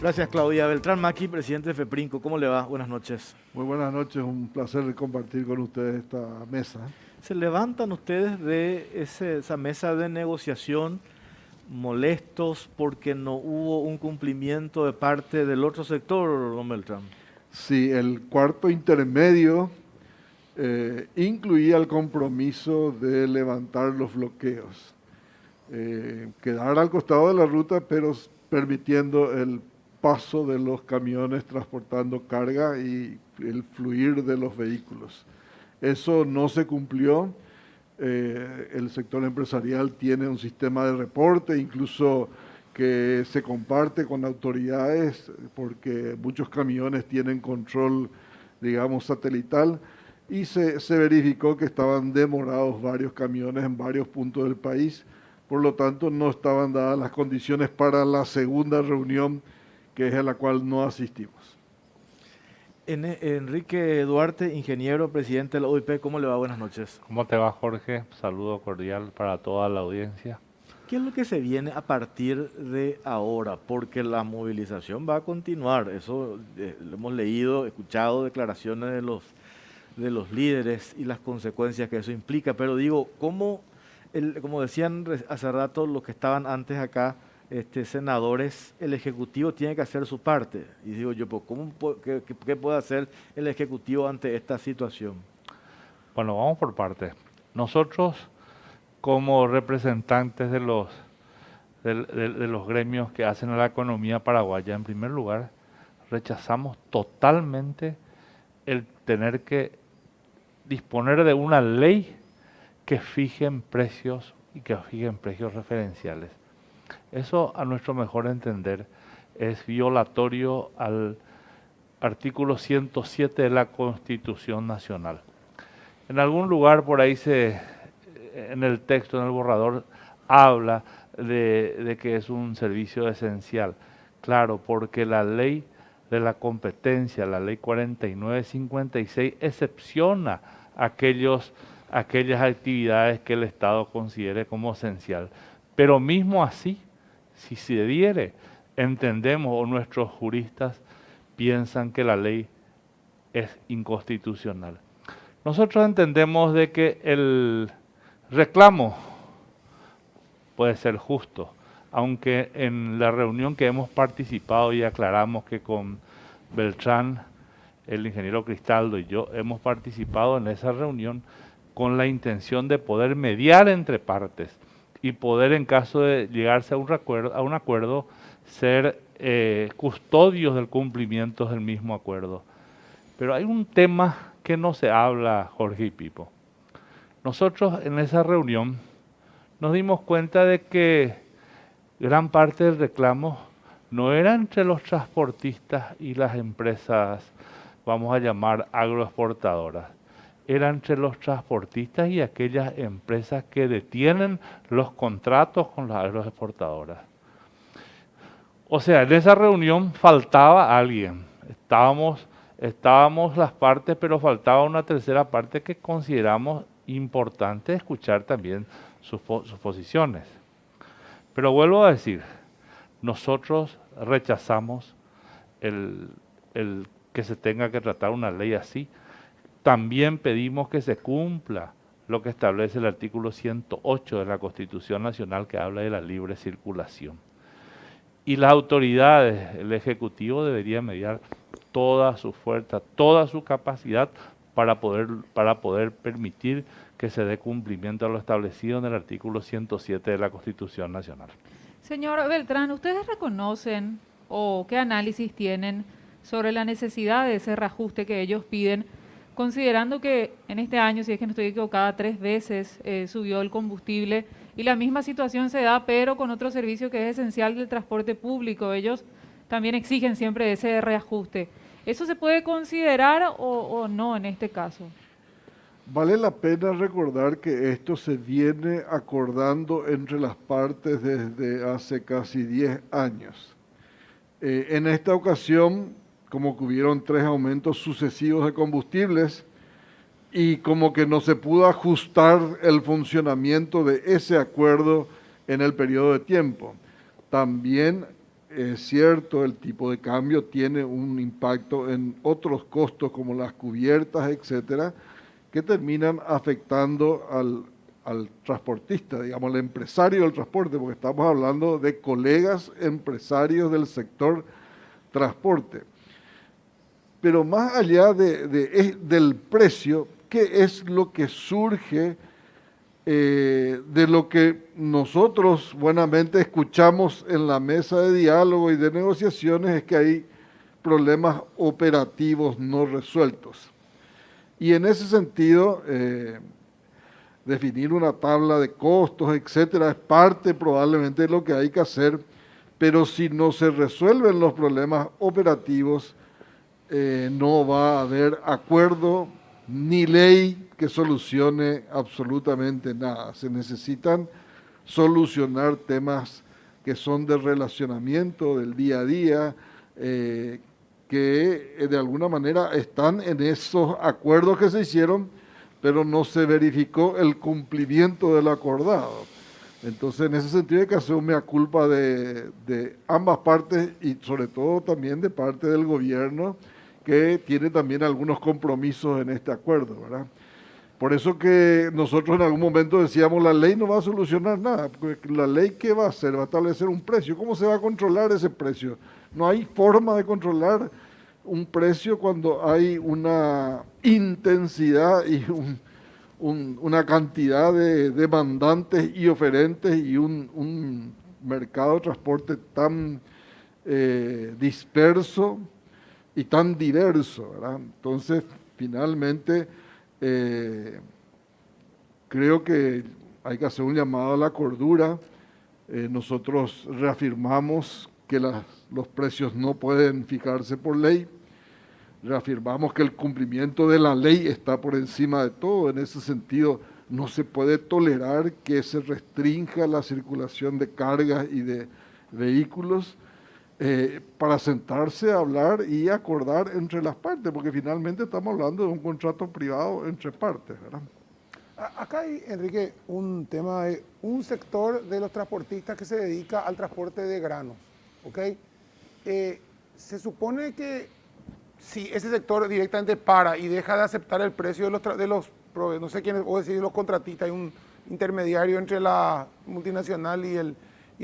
Gracias, Claudia. Beltrán Maki, presidente de FEPRINCO. ¿Cómo le va? Buenas noches. Muy buenas noches, un placer compartir con ustedes esta mesa. ¿Se levantan ustedes de esa mesa de negociación molestos porque no hubo un cumplimiento de parte del otro sector, don Beltrán? Sí, el cuarto intermedio incluía el compromiso de levantar los bloqueos, quedar al costado de la ruta, pero permitiendo el paso de los camiones transportando carga y el fluir de los vehículos. Eso no se cumplió. El sector empresarial tiene un sistema de reporte, incluso que se comparte con autoridades, porque muchos camiones tienen control, digamos, satelital, y se verificó que estaban demorados varios camiones en varios puntos del país. Por lo tanto, no estaban dadas las condiciones para la segunda reunión, que es a la cual no asistimos. Enrique Duarte, ingeniero, presidente de la OIP, ¿cómo le va? Buenas noches. ¿Cómo te va, Jorge? Saludo cordial para toda la audiencia. ¿Qué es lo que se viene a partir de ahora? Porque la movilización va a continuar. Eso lo hemos leído, escuchado declaraciones de los líderes y las consecuencias que eso implica. Pero digo, como decían hace rato los que estaban antes acá, senadores, el Ejecutivo tiene que hacer su parte. Y digo yo, pues, ¿qué puede hacer el Ejecutivo ante esta situación? Bueno, vamos por partes. Nosotros, como representantes de los gremios que hacen a la economía paraguaya, en primer lugar, rechazamos totalmente el tener que disponer de una ley que fijen precios y que fijen precios referenciales. Eso, a nuestro mejor entender, es violatorio al artículo 107 de la Constitución Nacional. En algún lugar por ahí en el texto, en el borrador, habla de que es un servicio esencial. Claro, porque la ley de la competencia, la ley 4956, excepciona aquellas actividades que el Estado considere como esencial. Pero mismo así, si se diere, entendemos o nuestros juristas piensan que la ley es inconstitucional. Nosotros entendemos de que el reclamo puede ser justo, aunque en la reunión que hemos participado y aclaramos que con Beltrán, el ingeniero Cristaldo y yo hemos participado en esa reunión con la intención de poder mediar entre partes y poder, en caso de llegarse a un acuerdo, ser custodios del cumplimiento del mismo acuerdo. Pero hay un tema que no se habla, Jorge y Pipo. Nosotros en esa reunión nos dimos cuenta de que gran parte del reclamo no era entre los transportistas y las empresas, vamos a llamar agroexportadoras, era entre los transportistas y aquellas empresas que detienen los contratos con las agroexportadoras. O sea, en esa reunión faltaba alguien. Estábamos las partes, pero faltaba una tercera parte que consideramos importante escuchar también sus posiciones. Pero vuelvo a decir, nosotros rechazamos el que se tenga que tratar una ley así. También pedimos que se cumpla lo que establece el artículo 108 de la Constitución Nacional, que habla de la libre circulación. Y las autoridades, el Ejecutivo debería mediar toda su fuerza, toda su capacidad para poder permitir que se dé cumplimiento a lo establecido en el artículo 107 de la Constitución Nacional. Señor Beltrán, ¿ustedes reconocen o qué análisis tienen sobre la necesidad de ese reajuste que ellos piden, considerando que en este año, si es que no estoy equivocada, 3 veces subió el combustible y la misma situación se da, pero con otro servicio que es esencial del transporte público? Ellos también exigen siempre ese reajuste. ¿Eso se puede considerar o no en este caso? Vale la pena recordar que esto se viene acordando entre las partes desde hace casi 10 años. En esta ocasión, como que hubieron 3 aumentos sucesivos de combustibles y como que no se pudo ajustar el funcionamiento de ese acuerdo en el periodo de tiempo. También es cierto, el tipo de cambio tiene un impacto en otros costos como las cubiertas, etcétera, que terminan afectando al transportista, digamos, al empresario del transporte, porque estamos hablando de colegas empresarios del sector transporte. Pero más allá del precio, ¿qué es lo que surge de lo que nosotros buenamente escuchamos en la mesa de diálogo y de negociaciones? Es que hay problemas operativos no resueltos. Y en ese sentido, definir una tabla de costos, etcétera, es parte probablemente de lo que hay que hacer, pero si no se resuelven los problemas operativos, no va a haber acuerdo ni ley que solucione absolutamente nada. Se necesitan solucionar temas que son de relacionamiento del día a día, que de alguna manera están en esos acuerdos que se hicieron, pero no se verificó el cumplimiento de lo acordado. Entonces, en ese sentido hay que hacer un mea culpa de ambas partes y sobre todo también de parte del gobierno, que tiene también algunos compromisos en este acuerdo, ¿verdad? Por eso que nosotros en algún momento decíamos, la ley no va a solucionar nada, porque la ley ¿qué va a hacer? Va a establecer un precio. ¿Cómo se va a controlar ese precio? No hay forma de controlar un precio cuando hay una intensidad y una cantidad de demandantes y oferentes y un mercado de transporte tan disperso y tan diverso, ¿verdad? Entonces, finalmente, creo que hay que hacer un llamado a la cordura. Nosotros reafirmamos que los precios no pueden fijarse por ley. Reafirmamos que el cumplimiento de la ley está por encima de todo. En ese sentido, no se puede tolerar que se restrinja la circulación de cargas y de vehículos para sentarse a hablar y acordar entre las partes, porque finalmente estamos hablando de un contrato privado entre partes, ¿verdad? Acá hay, Enrique, un tema de un sector de los transportistas que se dedica al transporte de granos, ¿ok? Se supone que si ese sector directamente para y deja de aceptar el precio de los no sé quiénes, o decir, los contratistas, hay un intermediario entre la multinacional y el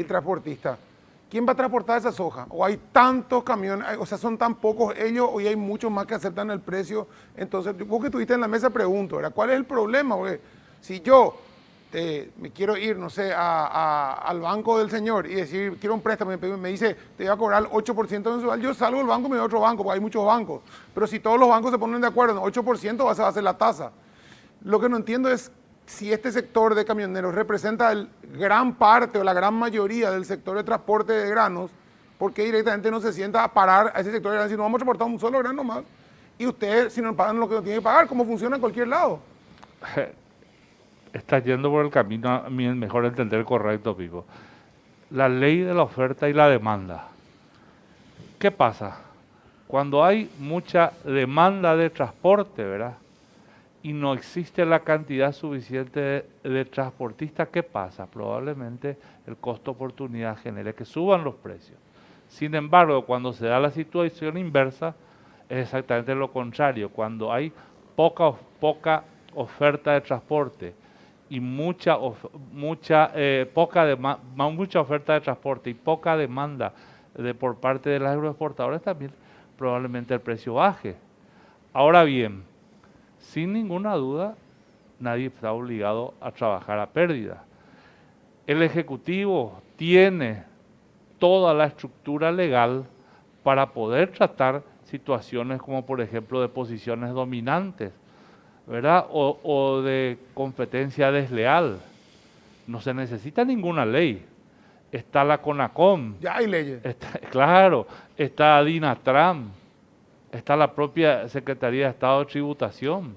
transportista. ¿Quién va a transportar esa soja? O hay tantos camiones, o sea, son tan pocos ellos, o hay muchos más que aceptan el precio. Entonces, vos que estuviste en la mesa, pregunto, ¿verdad? ¿Cuál es el problema? Porque si yo me quiero ir, no sé, al banco del señor y decir, quiero un préstamo, me dice, te voy a cobrar el 8% mensual, yo salgo del banco y me voy a otro banco, porque hay muchos bancos. Pero si todos los bancos se ponen de acuerdo, en 8% va a ser la tasa. Lo que no entiendo es si este sector de camioneros representa gran parte o la gran mayoría del sector de transporte de granos, ¿por qué directamente no se sienta a parar a ese sector de granos y no vamos a transportar un solo grano más? Y ustedes, si no pagan lo que no tienen que pagar, ¿cómo funciona en cualquier lado? Está yendo por el camino, a mi mejor entender, correcto, Pipo. La ley de la oferta y la demanda. ¿Qué pasa? Cuando hay mucha demanda de transporte, ¿verdad?, y no existe la cantidad suficiente de transportistas, ¿qué pasa? Probablemente el costo oportunidad genere que suban los precios. Sin embargo, cuando se da la situación inversa, es exactamente lo contrario. Cuando hay poca oferta de transporte y mucha oferta de transporte y poca demanda por parte de los agroexportadores, también probablemente el precio baje. Ahora bien, sin ninguna duda, nadie está obligado a trabajar a pérdida. El Ejecutivo tiene toda la estructura legal para poder tratar situaciones como, por ejemplo, de posiciones dominantes, ¿verdad?, o de competencia desleal. No se necesita ninguna ley. Está la CONACOM. Ya hay leyes. Claro, está DINATRAM. Está la propia Secretaría de Estado de Tributación.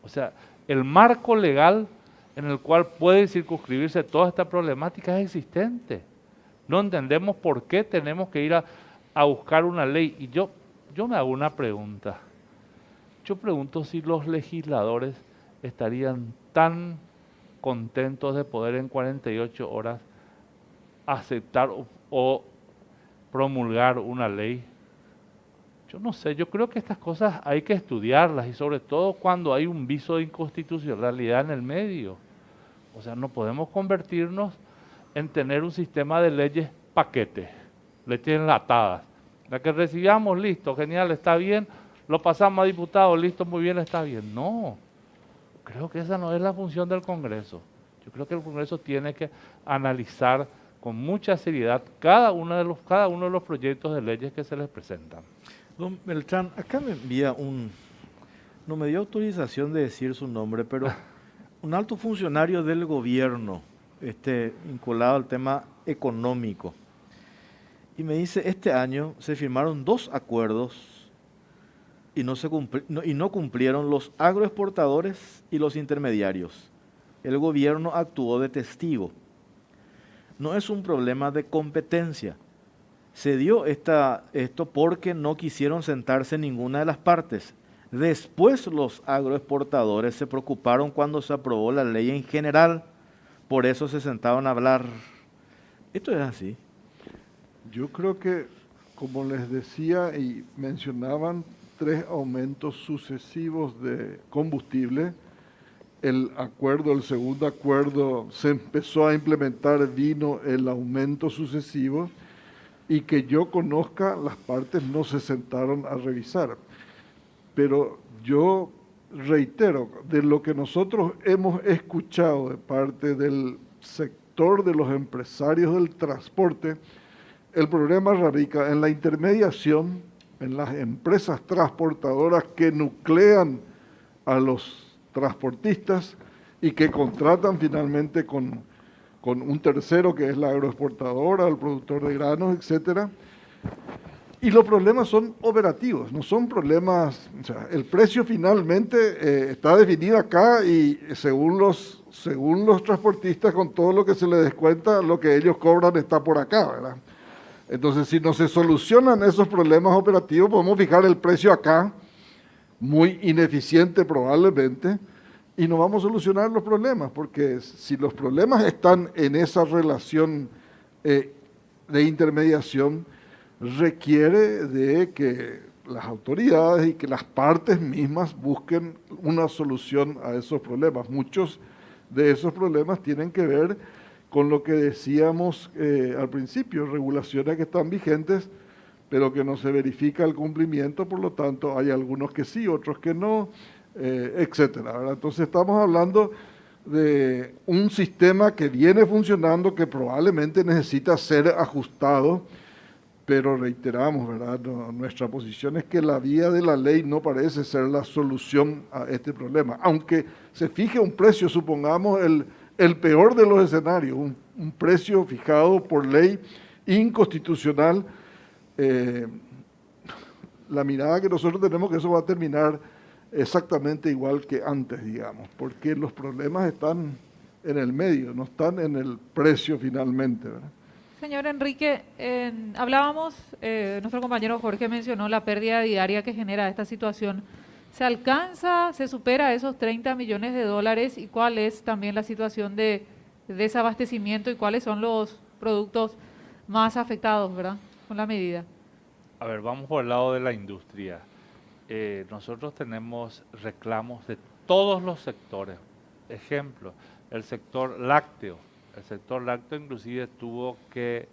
O sea, el marco legal en el cual puede circunscribirse toda esta problemática es existente. No entendemos por qué tenemos que ir a buscar una ley. Y yo me hago una pregunta. Yo pregunto si los legisladores estarían tan contentos de poder en 48 horas aceptar o promulgar una ley. Yo no sé, yo creo que estas cosas hay que estudiarlas y sobre todo cuando hay un viso de inconstitucionalidad en el medio. O sea, no podemos convertirnos en tener un sistema de leyes paquete, leyes enlatadas. La que recibamos, listo, genial, está bien, lo pasamos a diputados, listo, muy bien, está bien. No, creo que esa no es la función del Congreso. Yo creo que el Congreso tiene que analizar con mucha seriedad cada uno de los proyectos de leyes que se les presentan. Don Beltrán, acá me envía no me dio autorización de decir su nombre, pero un alto funcionario del gobierno, vinculado al tema económico. Y me dice, este año se firmaron 2 acuerdos y no cumplieron los agroexportadores y los intermediarios. El gobierno actuó de testigo. No es un problema de competencia. Se dio esto porque no quisieron sentarse en ninguna de las partes. Después los agroexportadores se preocuparon cuando se aprobó la ley en general. Por eso se sentaron a hablar. Esto es así. Yo creo que, como les decía y mencionaban, 3 aumentos sucesivos de combustible. El segundo acuerdo se empezó a implementar, vino el aumento sucesivo y que yo conozca, las partes no se sentaron a revisar. Pero yo reitero, de lo que nosotros hemos escuchado de parte del sector de los empresarios del transporte, el problema radica en la intermediación, en las empresas transportadoras que nuclean a los transportistas y que contratan finalmente con un tercero que es la agroexportadora, el productor de granos, etcétera. Y los problemas son operativos, no son problemas, o sea, el precio finalmente está definido acá y según los transportistas, con todo lo que se les descuenta, lo que ellos cobran está por acá, ¿verdad? Entonces, si no se solucionan esos problemas operativos, podemos fijar el precio acá, muy ineficiente probablemente, y no vamos a solucionar los problemas, porque si los problemas están en esa relación de intermediación, requiere de que las autoridades y que las partes mismas busquen una solución a esos problemas. Muchos de esos problemas tienen que ver con lo que decíamos al principio, regulaciones que están vigentes, pero que no se verifica el cumplimiento, por lo tanto hay algunos que sí, otros que no, etcétera, ¿verdad? Entonces estamos hablando de un sistema que viene funcionando, que probablemente necesita ser ajustado, pero reiteramos, ¿verdad? Nuestra posición es que la vía de la ley no parece ser la solución a este problema. Aunque se fije un precio, supongamos el peor de los escenarios, un precio fijado por ley inconstitucional, la mirada que nosotros tenemos que eso va a terminar exactamente igual que antes, digamos, porque los problemas están en el medio, no están en el precio finalmente, ¿verdad? Señor Enrique, hablábamos, nuestro compañero Jorge mencionó la pérdida diaria que genera esta situación. ¿Se alcanza, se supera esos 30 millones de dólares? ¿Y cuál es también la situación de desabastecimiento y cuáles son los productos más afectados, verdad, con la medida? A ver, vamos por el lado de la industria. Nosotros tenemos reclamos de todos los sectores. Ejemplo, el sector lácteo. El sector lácteo inclusive tuvo que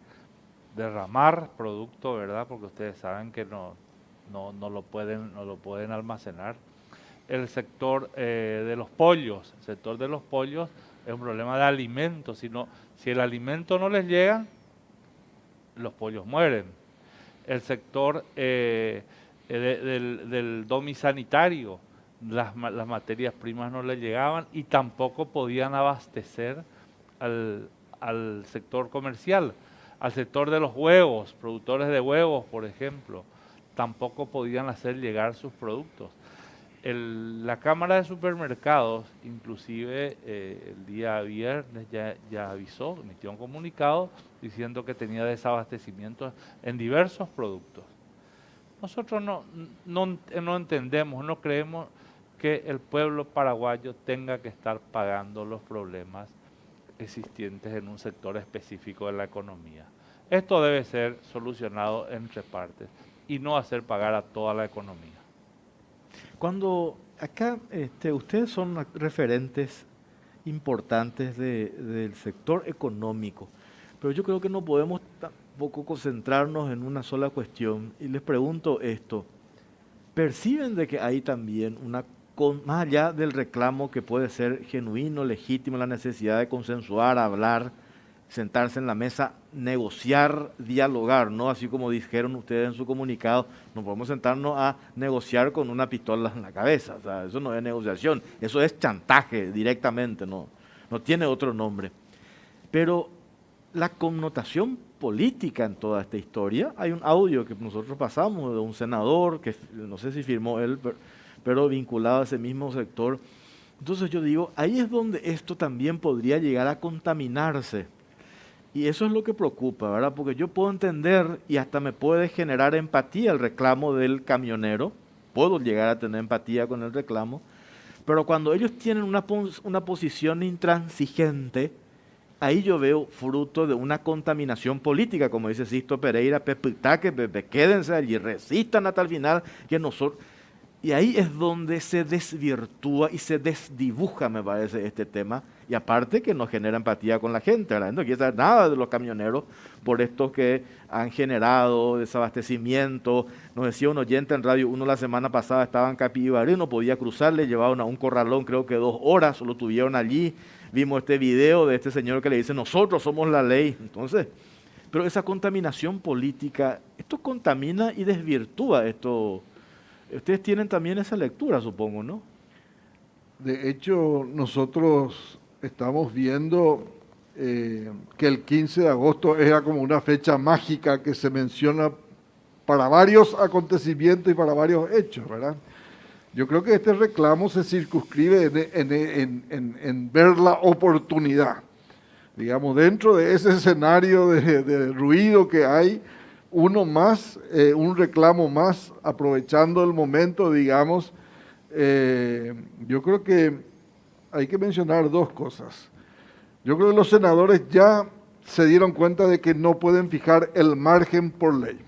derramar producto, ¿verdad? Porque ustedes saben que no lo pueden almacenar. El sector de los pollos. El sector de los pollos es un problema de alimentos. Si el alimento no les llega, los pollos mueren. El sector del domisanitario, las materias primas no les llegaban y tampoco podían abastecer al sector comercial. Al sector de los huevos, productores de huevos, por ejemplo, tampoco podían hacer llegar sus productos. La Cámara de Supermercados, inclusive el día viernes ya avisó, emitió un comunicado diciendo que tenía desabastecimiento en diversos productos. Nosotros no entendemos, no creemos que el pueblo paraguayo tenga que estar pagando los problemas existentes en un sector específico de la economía. Esto debe ser solucionado entre partes y no hacer pagar a toda la economía. Cuando acá ustedes son referentes importantes del sector económico, pero yo creo que no podemos tampoco concentrarnos en una sola cuestión. Y les pregunto esto, ¿perciben de que hay también más allá del reclamo que puede ser genuino, legítimo, la necesidad de consensuar, hablar, sentarse en la mesa, negociar, dialogar, ¿no? Así como dijeron ustedes en su comunicado, no podemos sentarnos a negociar con una pistola en la cabeza, o sea, eso no es negociación, eso es chantaje directamente, no tiene otro nombre. Pero la connotación política en toda esta historia, hay un audio que nosotros pasamos de un senador, que no sé si firmó él, pero vinculado a ese mismo sector. Entonces yo digo, ahí es donde esto también podría llegar a contaminarse. Y eso es lo que preocupa, ¿verdad? Porque yo puedo entender y hasta me puede generar empatía el reclamo del camionero, puedo llegar a tener empatía con el reclamo, pero cuando ellos tienen una posición intransigente, ahí yo veo fruto de una contaminación política, como dice Sisto Pereira, quédense allí, resistan hasta el final, que nosotros... Y ahí es donde se desvirtúa y se desdibuja, me parece, este tema. Y aparte que no genera empatía con la gente, ¿verdad? No quiere saber nada de los camioneros por estos que han generado desabastecimiento. Nos decía un oyente en Radio 1 la semana pasada, estaba en Capibaré, no podía cruzar, le llevaban a un corralón, creo que 2 horas, lo tuvieron allí. Vimos este video de este señor que le dice, nosotros somos la ley. Entonces, pero esa contaminación política, esto contamina y desvirtúa esto. Ustedes tienen también esa lectura, supongo, ¿no? De hecho, nosotros estamos viendo que el 15 de agosto era como una fecha mágica que se menciona para varios acontecimientos y para varios hechos, ¿verdad? Yo creo que este reclamo se circunscribe en ver la oportunidad. Digamos, dentro de ese escenario de ruido que hay, un reclamo más, aprovechando el momento, digamos. Yo creo que hay que mencionar 2 cosas. Yo creo que los senadores ya se dieron cuenta de que no pueden fijar el margen por ley.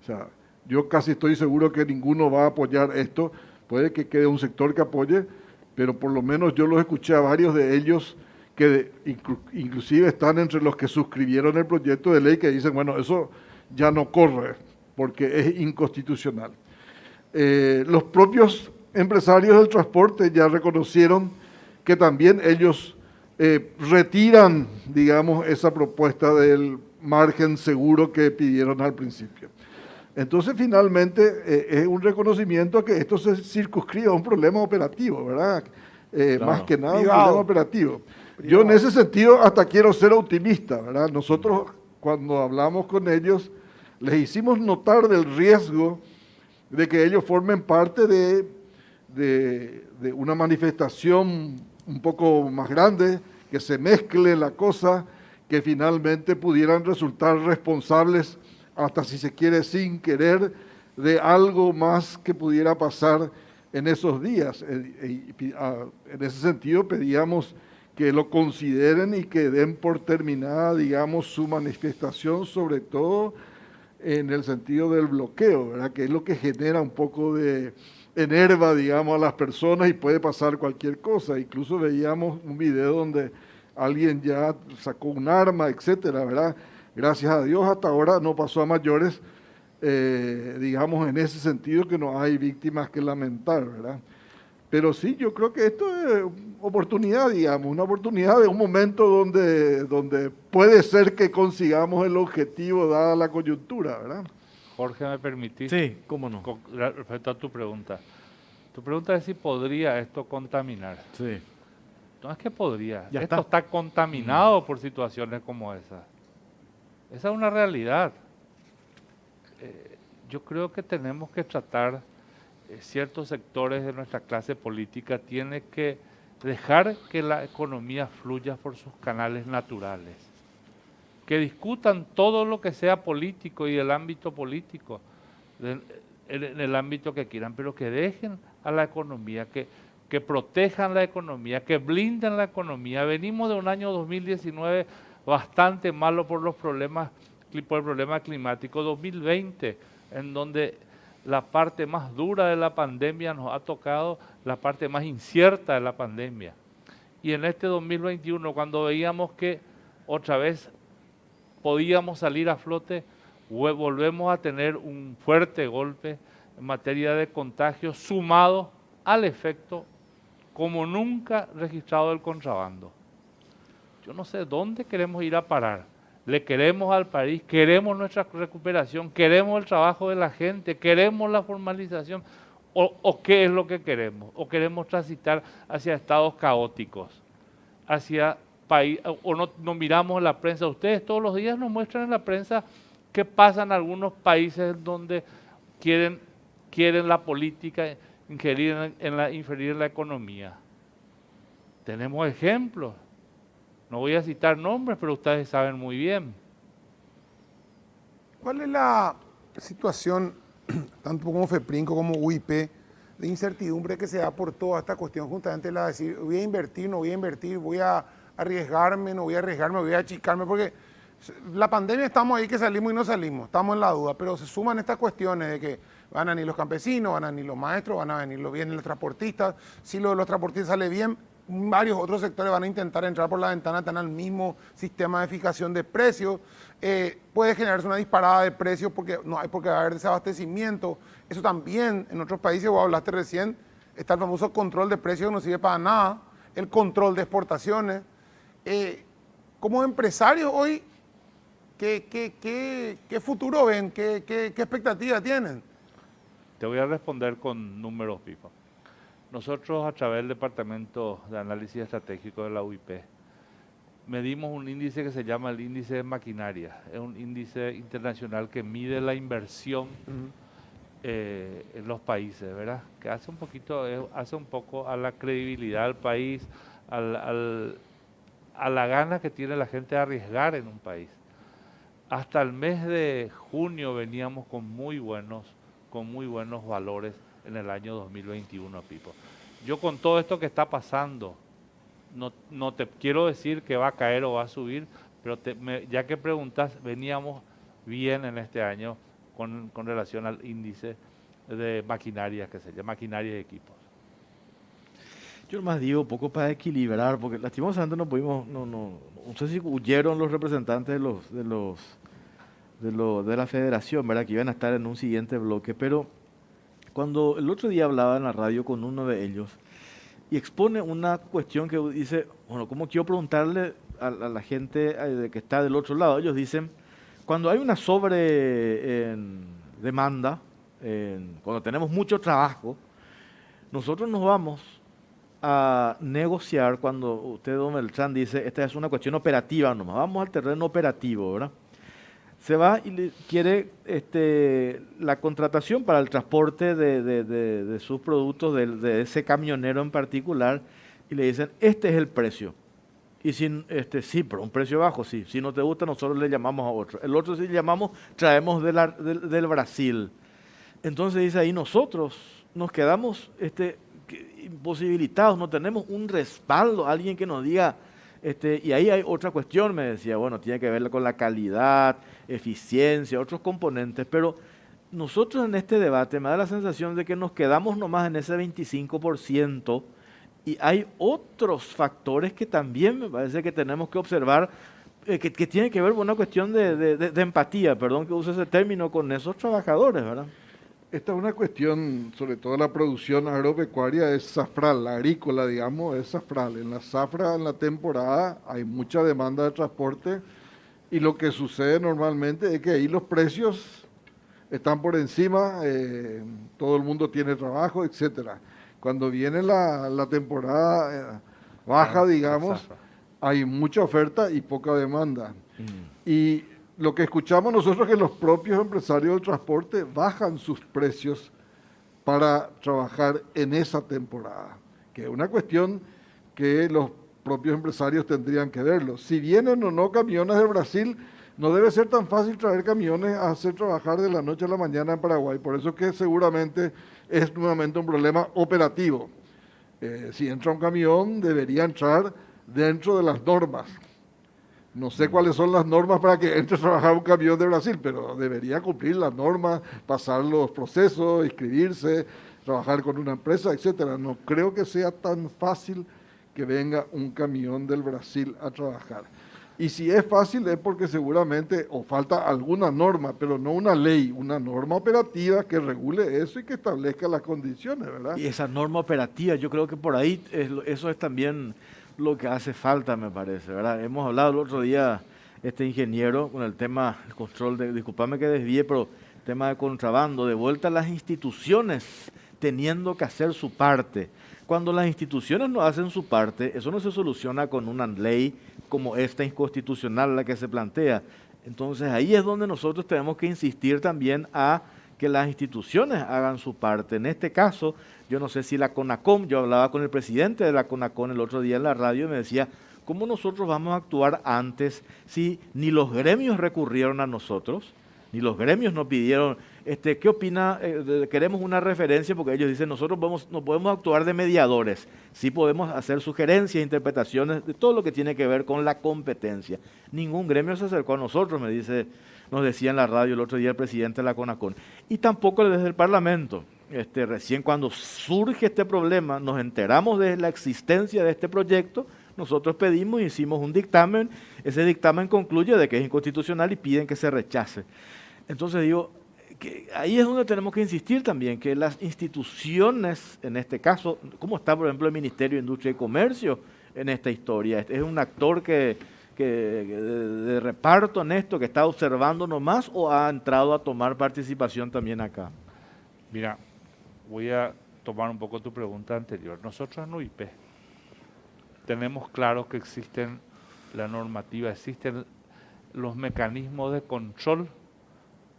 O sea, yo casi estoy seguro que ninguno va a apoyar esto. Puede que quede un sector que apoye, pero por lo menos yo los escuché a varios de ellos que inclusive están entre los que suscribieron el proyecto de ley, que dicen, bueno, eso ya no corre porque es inconstitucional. Los propios empresarios del transporte ya reconocieron que también ellos retiran, digamos, esa propuesta del margen seguro que pidieron al principio. Entonces, finalmente, es un reconocimiento que esto se circunscribe a un problema operativo, ¿verdad? Claro. Más que nada Privado. un problema operativo. Yo en ese sentido hasta quiero ser optimista, ¿verdad? Nosotros, cuando hablamos con ellos, les hicimos notar del riesgo de que ellos formen parte de una manifestación un poco más grande, que se mezcle la cosa, que finalmente pudieran resultar responsables, hasta si se quiere sin querer, de algo más que pudiera pasar en esos días. En ese sentido pedíamos que lo consideren y que den por terminada, digamos, su manifestación, sobre todo en el sentido del bloqueo, ¿verdad? Que es lo que genera un poco de enerva, digamos, a las personas y puede pasar cualquier cosa. Incluso veíamos un video donde alguien ya sacó un arma, etcétera, ¿verdad? Gracias a Dios hasta ahora no pasó a mayores, digamos, en ese sentido, que no hay víctimas que lamentar, ¿verdad? Pero sí, yo creo que esto es oportunidad, digamos, una oportunidad de un momento donde puede ser que consigamos el objetivo dada la coyuntura, ¿verdad? Jorge, ¿me permitís? Sí, cómo no. Con respecto a tu pregunta. Tu pregunta es si podría esto contaminar. Sí. No es que podría. Ya Esto está. está contaminado por situaciones como esa. Esa es una realidad. Yo creo que tenemos que tratar, ciertos sectores de nuestra clase política tienen que dejar que la economía fluya por sus canales naturales. Que discutan todo lo que sea político y del ámbito político, en el ámbito que quieran, pero que dejen a la economía, que protejan la economía, que blinden la economía. Venimos de un año 2019 bastante malo por los problemas por el problema climático. 2020, en donde la parte más dura de la pandemia nos ha tocado, la parte más incierta de la pandemia. Y en este 2021, cuando veíamos que otra vez podíamos salir a flote, volvemos a tener un fuerte golpe en materia de contagios sumado al efecto como nunca registrado del contrabando. Yo no sé dónde queremos ir a parar. Le queremos al país, queremos nuestra recuperación, queremos el trabajo de la gente, queremos la formalización, o qué es lo que queremos, o queremos transitar hacia estados caóticos, hacia país, o no miramos en la prensa. Ustedes todos los días nos muestran en la prensa qué pasa en algunos países donde quieren la política inferir en la economía. Tenemos ejemplos. No voy a citar nombres, pero ustedes saben muy bien. ¿Cuál es la situación, tanto como FEPRINCO como UIP, de incertidumbre que se da por toda esta cuestión? Justamente la de decir, voy a invertir, no voy a invertir, voy a arriesgarme, no voy a arriesgarme, voy a achicarme, porque la pandemia estamos ahí que salimos y no salimos, estamos en la duda, pero se suman estas cuestiones de que van a venir los campesinos, van a venir los maestros, van a venir los transportistas. Si lo de los transportistas sale bien, varios otros sectores van a intentar entrar por la ventana, están al mismo sistema de fijación de precios. Puede generarse una disparada de precios porque no hay por qué haber desabastecimiento. Eso también en otros países, vos hablaste recién, está el famoso control de precios que no sirve para nada, el control de exportaciones. Como empresarios hoy, ¿qué futuro ven? ¿Qué expectativa tienen? Te voy a responder con números, Pipo. Nosotros, a través del Departamento de Análisis Estratégico de la UIP, medimos un índice que se llama el índice de maquinaria. Es un índice internacional que mide la inversión en los países, ¿verdad? Que hace un poco a la credibilidad del país, a la gana que tiene la gente de arriesgar en un país. Hasta el mes de junio veníamos con muy buenos valores en el año 2021, Pipo. Yo con todo esto que está pasando, no te quiero decir que va a caer o va a subir, pero ya que preguntas, veníamos bien en este año con relación al índice de maquinaria, que se llama maquinaria y equipos. Yo nomás digo un poco para equilibrar, porque lastimosamente no pudimos, no sé si huyeron los representantes de la federación, ¿verdad? Que iban a estar en un siguiente bloque, pero cuando el otro día hablaba en la radio con uno de ellos y expone una cuestión que dice, bueno, ¿cómo quiero preguntarle a la gente que está del otro lado? Ellos dicen, cuando hay una demanda, cuando tenemos mucho trabajo, nosotros nos vamos a negociar cuando usted, don Beltrán, dice, esta es una cuestión operativa, nomás vamos al terreno operativo, ¿verdad? Se va y quiere la contratación para el transporte de sus productos, de ese camionero en particular, y le dicen, este es el precio. Y si, sí, pero un precio bajo, sí. Si no te gusta, nosotros le llamamos a otro. El otro sí le llamamos, traemos del Brasil. Entonces dice ahí, nosotros nos quedamos imposibilitados, no tenemos un respaldo, alguien que nos diga. Y ahí hay otra cuestión, me decía, bueno, tiene que ver con la calidad, eficiencia, otros componentes, pero nosotros en este debate me da la sensación de que nos quedamos nomás en ese 25% y hay otros factores que también me parece que tenemos que observar, que tienen que ver con una cuestión de empatía, perdón que use ese término, con esos trabajadores, ¿verdad? Esta es una cuestión, sobre todo la producción agropecuaria es zafral, la agrícola, digamos, es zafral. En la zafra, en la temporada, hay mucha demanda de transporte y lo que sucede normalmente es que ahí los precios están por encima, todo el mundo tiene trabajo, etcétera. Cuando viene la temporada baja, digamos, hay mucha oferta y poca demanda. Y lo que escuchamos nosotros es que los propios empresarios del transporte bajan sus precios para trabajar en esa temporada, que es una cuestión que los propios empresarios tendrían que verlo. Si vienen o no camiones de Brasil, no debe ser tan fácil traer camiones a hacer trabajar de la noche a la mañana en Paraguay, por eso que seguramente es nuevamente un problema operativo. Si entra un camión, debería entrar dentro de las normas. No sé cuáles son las normas para que entre a trabajar un camión de Brasil, pero debería cumplir las normas, pasar los procesos, inscribirse, trabajar con una empresa, etcétera. No creo que sea tan fácil que venga un camión del Brasil a trabajar. Y si es fácil es porque seguramente o falta alguna norma, pero no una ley, una norma operativa que regule eso y que establezca las condiciones, ¿verdad? Y esa norma operativa, yo creo que por ahí eso es también lo que hace falta, me parece, ¿verdad? Hemos hablado el otro día, este ingeniero, con el tema del control de, disculpame que desvíe, pero tema de contrabando, de vuelta a las instituciones teniendo que hacer su parte. Cuando las instituciones no hacen su parte, eso no se soluciona con una ley como esta inconstitucional, la que se plantea. Entonces ahí es donde nosotros tenemos que insistir también a que las instituciones hagan su parte. En este caso, yo no sé si la CONACOM, yo hablaba con el presidente de la CONACOM el otro día en la radio y me decía, ¿cómo nosotros vamos a actuar antes si ni los gremios recurrieron a nosotros, ni los gremios nos pidieron, ¿qué opina? Queremos una referencia porque ellos dicen, nosotros no podemos actuar de mediadores, sí podemos hacer sugerencias, interpretaciones de todo lo que tiene que ver con la competencia. Ningún gremio se acercó a nosotros, nos decía en la radio el otro día el presidente de la CONACON, y tampoco desde el Parlamento. Recién cuando surge este problema, nos enteramos de la existencia de este proyecto, nosotros pedimos y hicimos un dictamen, ese dictamen concluye de que es inconstitucional y piden que se rechace. Entonces digo, que ahí es donde tenemos que insistir también, que las instituciones, en este caso, ¿cómo está por ejemplo el Ministerio de Industria y Comercio en esta historia? ¿Es un actor de reparto en esto, que está observando nomás o ha entrado a tomar participación también acá? Mira, voy a tomar un poco tu pregunta anterior. Nosotros en UIP tenemos claro que existen la normativa, existen los mecanismos de control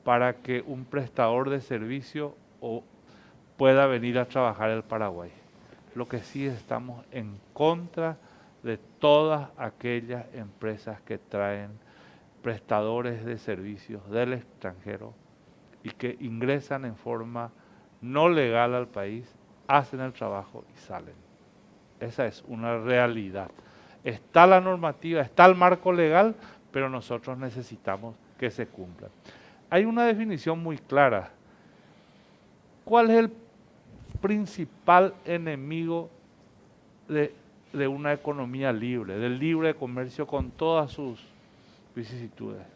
para que un prestador de servicio pueda venir a trabajar al Paraguay. Lo que sí estamos en contra de todas aquellas empresas que traen prestadores de servicios del extranjero y que ingresan en forma no legal al país, hacen el trabajo y salen. Esa es una realidad. Está la normativa, está el marco legal, pero nosotros necesitamos que se cumpla. Hay una definición muy clara. ¿Cuál es el principal enemigo de una economía libre, del libre comercio con todas sus vicisitudes?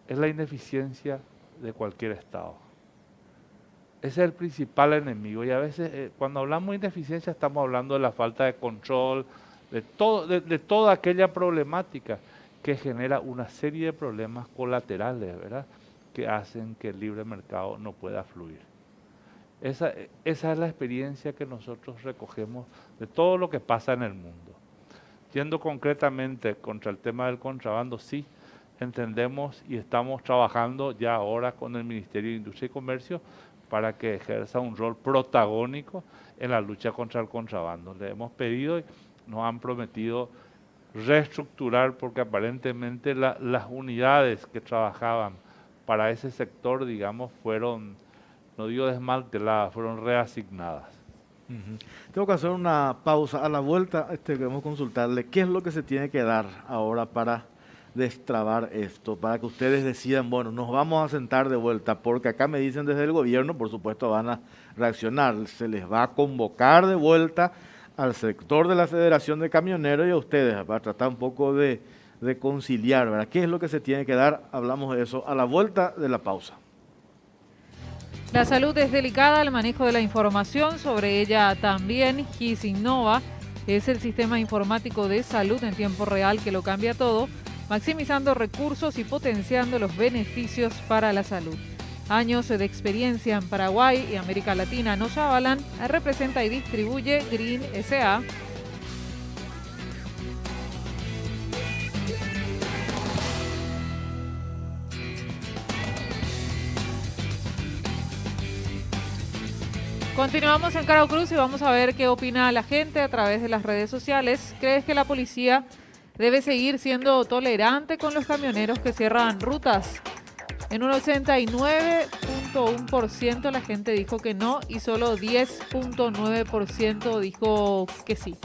Es la ineficiencia de cualquier Estado. Ese es el principal enemigo. Y a veces cuando hablamos de ineficiencia estamos hablando de la falta de control, de toda aquella problemática que genera una serie de problemas colaterales, ¿verdad?, que hacen que el libre mercado no pueda fluir. Esa es la experiencia que nosotros recogemos de todo lo que pasa en el mundo. Yendo concretamente contra el tema del contrabando, sí, entendemos y estamos trabajando ya ahora con el Ministerio de Industria y Comercio para que ejerza un rol protagónico en la lucha contra el contrabando. Le hemos pedido y nos han prometido reestructurar porque aparentemente las unidades que trabajaban para ese sector, digamos, fueron, no digo desmanteladas, fueron reasignadas. Tengo que hacer una pausa. A la vuelta queremos consultarle qué es lo que se tiene que dar ahora para destrabar esto, para que ustedes decidan, bueno, nos vamos a sentar de vuelta, porque acá me dicen desde el gobierno, por supuesto van a reaccionar, se les va a convocar de vuelta al sector de la Federación de Camioneros y a ustedes, para tratar un poco de conciliar, ¿verdad? ¿Qué es lo que se tiene que dar? Hablamos de eso a la vuelta de la pausa. La salud es delicada, el manejo de la información, sobre ella también GIS Innova, es el sistema informático de salud en tiempo real que lo cambia todo, maximizando recursos y potenciando los beneficios para la salud. Años de experiencia en Paraguay y América Latina nos avalan. Representa y distribuye Green S.A. Continuamos en Caro Cruz y vamos a ver qué opina la gente a través de las redes sociales. ¿Crees que la policía debe seguir siendo tolerante con los camioneros que cierran rutas? En un 89.1% la gente dijo que no y solo 10.9% dijo que sí.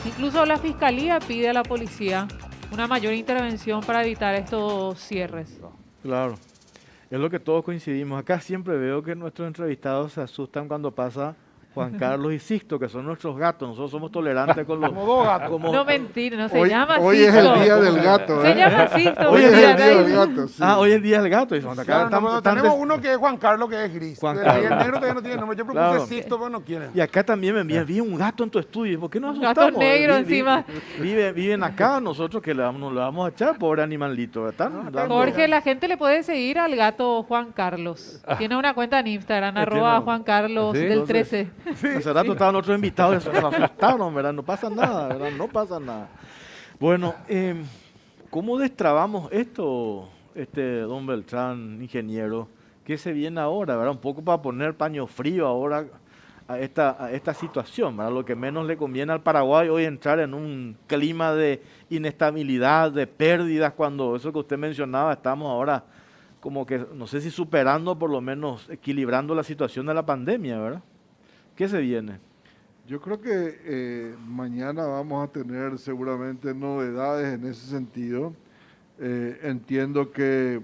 Incluso la Fiscalía pide a la policía una mayor intervención para evitar estos cierres. Claro, es lo que todos coincidimos. Acá siempre veo que nuestros entrevistados se asustan cuando pasa Juan Carlos y Sixto, que son nuestros gatos. Nosotros somos tolerantes con los... Como dos gatos. como- No, mentira, no se Hoy, llama hoy Sixto. es el día del gato, Se ¿eh? llama Sixto. Hoy es mentira, el día nadie- del gato, sí. Ah, hoy en día el gato. Y son acá Claro, tan- no, tan tenemos des- uno que es Juan Carlos, que es gris. Juan el, Carlos. el negro todavía no tiene nombre. Yo propuse Claro. Sixto, pero no quieren. Y acá también me envían, vi un gato en tu estudio. ¿Por qué nos Un asustamos? gato negro Vi- encima. Viven acá nosotros que nos le vamos a echar, pobre animalito. ¿Están dando- Jorge, la gente le puede seguir al gato Juan Carlos. Tiene una cuenta en Instagram, @ Juan Carlos ¿Sí? del 13. Hace rato estaban otros invitados, se asustaron, ¿verdad? No pasa nada, ¿verdad? No pasa nada. Bueno, ¿cómo destrabamos esto, don Beltrán, ingeniero? ¿Qué se viene ahora, verdad? Un poco para poner paño frío ahora a esta situación, ¿verdad? Lo que menos le conviene al Paraguay hoy entrar en un clima de inestabilidad, de pérdidas, cuando eso que usted mencionaba, estamos ahora como que, no sé si superando, por lo menos equilibrando la situación de la pandemia, ¿verdad? ¿Qué se viene? Yo creo que mañana vamos a tener seguramente novedades en ese sentido. Entiendo que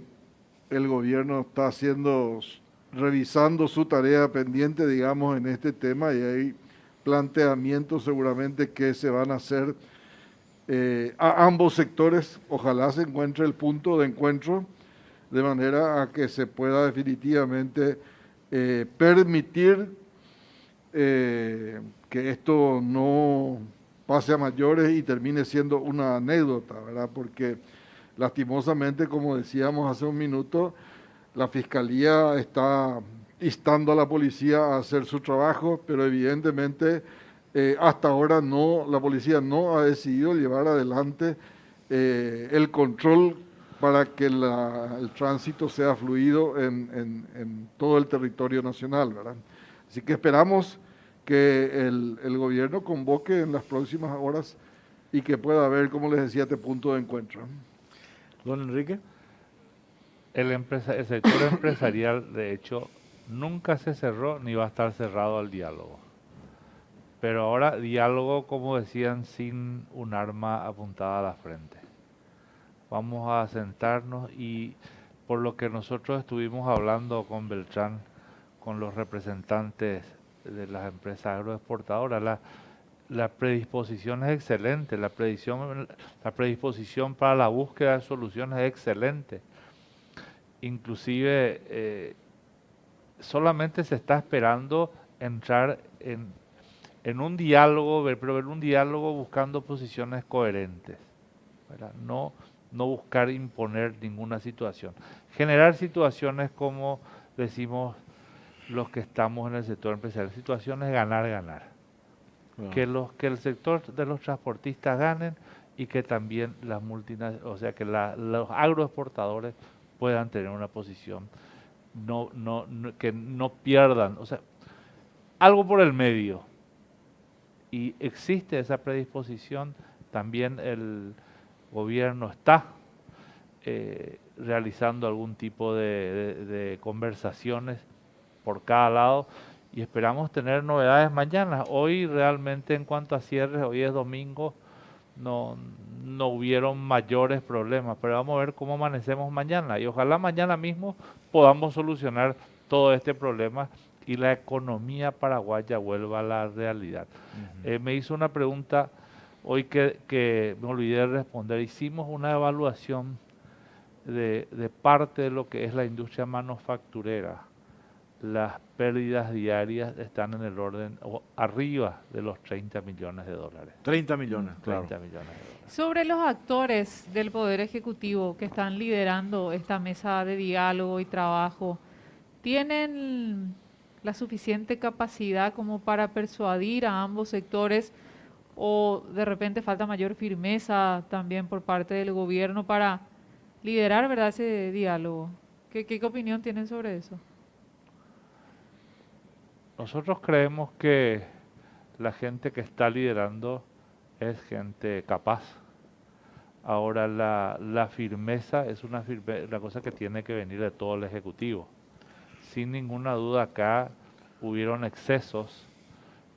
el gobierno está revisando su tarea pendiente, digamos, en este tema y hay planteamientos seguramente que se van a hacer a ambos sectores. Ojalá se encuentre el punto de encuentro de manera a que se pueda definitivamente permitir que esto no pase a mayores y termine siendo una anécdota, ¿verdad? Porque lastimosamente, como decíamos hace un minuto, la Fiscalía está instando a la policía a hacer su trabajo, pero evidentemente hasta ahora la policía no ha decidido llevar adelante el control para que el tránsito sea fluido en todo el territorio nacional, ¿verdad? Así que esperamos que el gobierno convoque en las próximas horas y que pueda haber, como les decía, este punto de encuentro. Don Enrique. El sector empresarial, de hecho, nunca se cerró ni va a estar cerrado al diálogo. Pero ahora diálogo, como decían, sin un arma apuntada a la frente. Vamos a sentarnos y por lo que nosotros estuvimos hablando con Beltrán, con los representantes de las empresas agroexportadoras, la predisposición es excelente, la predisposición para la búsqueda de soluciones es excelente. Inclusive solamente se está esperando entrar en un diálogo, pero en un diálogo buscando posiciones coherentes, ¿verdad? No buscar imponer ninguna situación. Generar situaciones como decimos los que estamos en el sector empresarial, situaciones ganar-ganar. Claro. Que el sector de los transportistas ganen y que también las multinacionales, o sea, que los agroexportadores puedan tener una posición, que no pierdan, o sea, algo por el medio. Y existe esa predisposición, también el gobierno está realizando algún tipo de conversaciones por cada lado y esperamos tener novedades mañana. Hoy realmente en cuanto a cierres, hoy es domingo, no hubieron mayores problemas, pero vamos a ver cómo amanecemos mañana y ojalá mañana mismo podamos solucionar todo este problema y la economía paraguaya vuelva a la realidad. Me hizo una pregunta hoy que me olvidé de responder. Hicimos una evaluación de parte de lo que es la industria manufacturera. Las pérdidas diarias están en el orden o arriba de los 30 millones de dólares. 30 millones, claro. 30 millones de dólares. Sobre los actores del Poder Ejecutivo que están liderando esta mesa de diálogo y trabajo, ¿tienen la suficiente capacidad como para persuadir a ambos sectores o de repente falta mayor firmeza también por parte del gobierno para liderar, ¿verdad?, ese diálogo? ¿Qué opinión tienen sobre eso? Nosotros creemos que la gente que está liderando es gente capaz. Ahora la firmeza es la cosa que tiene que venir de todo el Ejecutivo. Sin ninguna duda acá hubieron excesos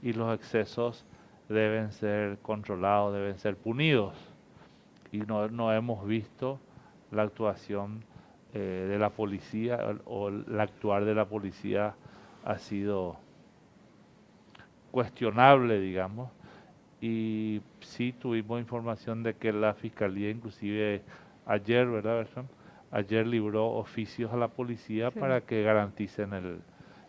y los excesos deben ser controlados, deben ser punidos. y no hemos visto la actuación de la policía o el actuar de la policía ha sido cuestionable, digamos, y sí tuvimos información de que la Fiscalía inclusive ayer, ¿verdad, Bertrand? Ayer libró oficios a la policía Sí. para que garanticen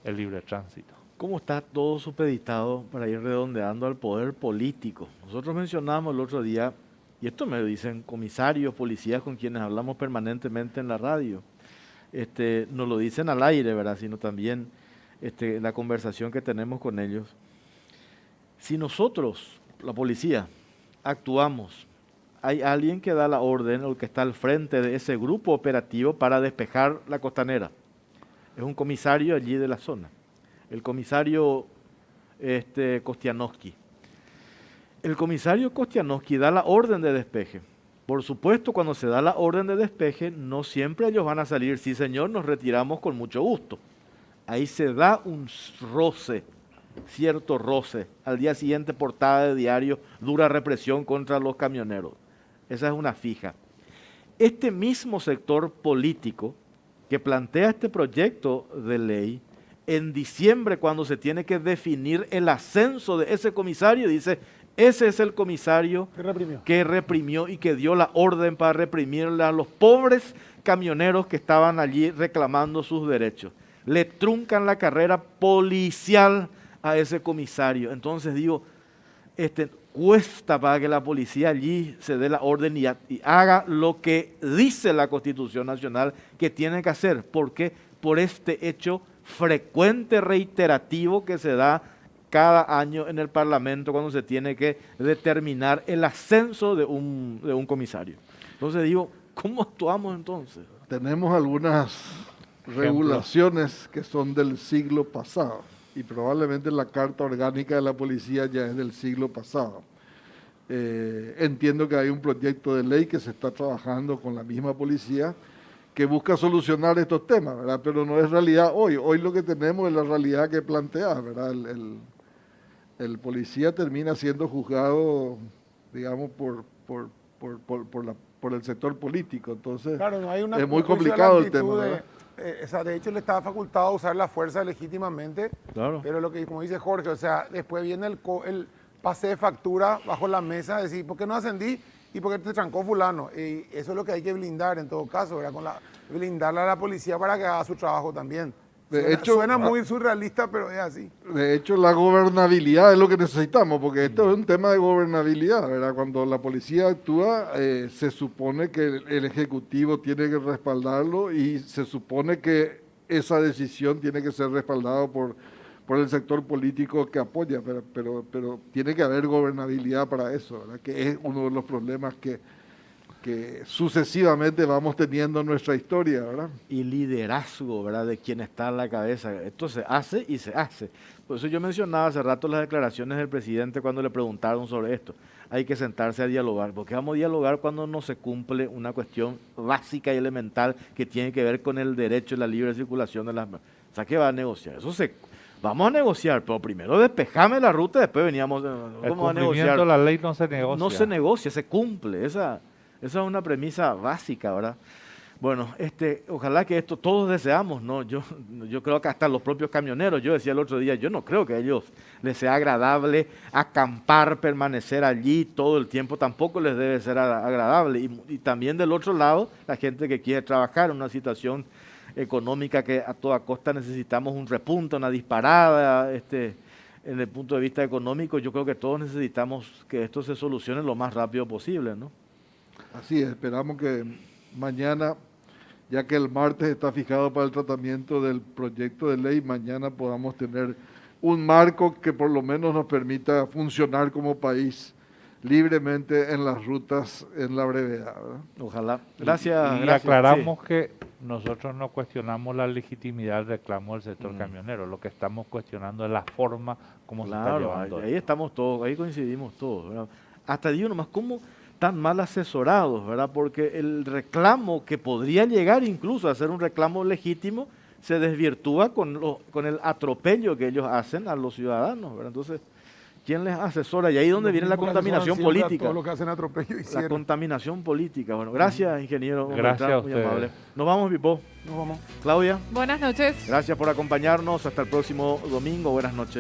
el libre tránsito. ¿Cómo está todo supeditado para ir redondeando al poder político? Nosotros mencionamos el otro día, y esto me dicen comisarios, policías con quienes hablamos permanentemente en la radio, nos lo dicen al aire, ¿verdad? Sino también la conversación que tenemos con ellos. Si nosotros, la policía, actuamos, hay alguien que da la orden o que está al frente de ese grupo operativo para despejar la costanera. Es un comisario allí de la zona, el comisario Kostianowski. El comisario Kostianowski da la orden de despeje. Por supuesto, cuando se da la orden de despeje, no siempre ellos van a salir, sí señor, nos retiramos con mucho gusto. Ahí se da un roce, cierto roce. Al día siguiente, portada de diario, dura represión contra los camioneros. Esa es una fija. Este mismo sector político que plantea este proyecto de ley, en diciembre, cuando se tiene que definir el ascenso de ese comisario, dice, ese es el comisario que reprimió y que dio la orden para reprimirle a los pobres camioneros que estaban allí reclamando sus derechos. Le truncan la carrera policial a ese comisario. Entonces digo, cuesta para que la policía allí se dé la orden y haga lo que dice la Constitución Nacional que tiene que hacer. ¿Por qué? Por este hecho frecuente, reiterativo que se da cada año en el Parlamento cuando se tiene que determinar el ascenso de un comisario. Entonces digo, ¿cómo actuamos entonces? Tenemos algunas regulaciones que son del siglo pasado y probablemente la Carta Orgánica de la Policía ya es del siglo pasado. Entiendo que hay un proyecto de ley que se está trabajando con la misma policía que busca solucionar estos temas, ¿verdad? Pero no es realidad hoy. Hoy lo que tenemos es la realidad que planteas, ¿verdad? El policía termina siendo juzgado, digamos, por el sector político. Entonces, claro, no hay una, es muy complicado el tema, de hecho, le está facultado a usar la fuerza legítimamente, Claro. pero lo que, como dice Jorge, o sea, después viene el pase de factura bajo la mesa, decir, ¿por qué no ascendí? ¿Y por qué te trancó fulano? Y eso es lo que hay que blindar en todo caso, ¿verdad? Blindarle a la policía para que haga su trabajo también. Suena muy surrealista, pero es así. De hecho, la gobernabilidad es lo que necesitamos, porque esto es un tema de gobernabilidad, ¿verdad? Cuando la policía actúa, se supone que el Ejecutivo tiene que respaldarlo y se supone que esa decisión tiene que ser respaldada por el sector político que apoya, pero tiene que haber gobernabilidad para eso, ¿verdad? Que es uno de los problemas que sucesivamente vamos teniendo en nuestra historia, ¿verdad? Y liderazgo, ¿verdad? De quien está a la cabeza. Esto se hace y se hace. Por eso yo mencionaba hace rato las declaraciones del presidente cuando le preguntaron sobre esto. Hay que sentarse a dialogar. ¿Por qué vamos a dialogar cuando no se cumple una cuestión básica y elemental que tiene que ver con el derecho y la libre circulación de las personas? O sea, ¿qué va a negociar? Vamos a negociar, pero primero despejame la ruta, después veníamos. ¿Cómo a negociar? La ley no se negocia. No se negocia, se cumple. Esa es una premisa básica, ¿verdad? Bueno, ojalá que esto todos deseamos, ¿no? Yo creo que hasta los propios camioneros, yo decía el otro día, yo no creo que a ellos les sea agradable acampar, permanecer allí todo el tiempo, tampoco les debe ser agradable. Y también del otro lado, la gente que quiere trabajar en una situación económica que a toda costa necesitamos un repunte, una disparada, en el punto de vista económico, yo creo que todos necesitamos que esto se solucione lo más rápido posible, ¿no? Así es, esperamos que mañana, ya que el martes está fijado para el tratamiento del proyecto de ley, mañana podamos tener un marco que por lo menos nos permita funcionar como país libremente en las rutas en la brevedad, ¿verdad? Ojalá. Gracias. Y aclaramos que nosotros no cuestionamos la legitimidad del reclamo del sector camionero, lo que estamos cuestionando es la forma como se está llevando. Ahí estamos todos, ahí coincidimos todos, ¿verdad? Hasta digo nomás, ¿cómo tan mal asesorados, ¿verdad? Porque el reclamo que podría llegar incluso a ser un reclamo legítimo se desvirtúa con el atropello que ellos hacen a los ciudadanos, ¿verdad? Entonces, ¿Quién les asesora? Y ahí es donde viene la Los mismos contaminación asesoran siempre a política. Todo lo que hacen atropello La hicieron. contaminación política. Bueno, gracias, ingeniero. Gracias a Muy ustedes. amable. Nos vamos, Pipo. Nos vamos. Claudia, Buenas noches. gracias por acompañarnos. Hasta el próximo domingo. Buenas noches.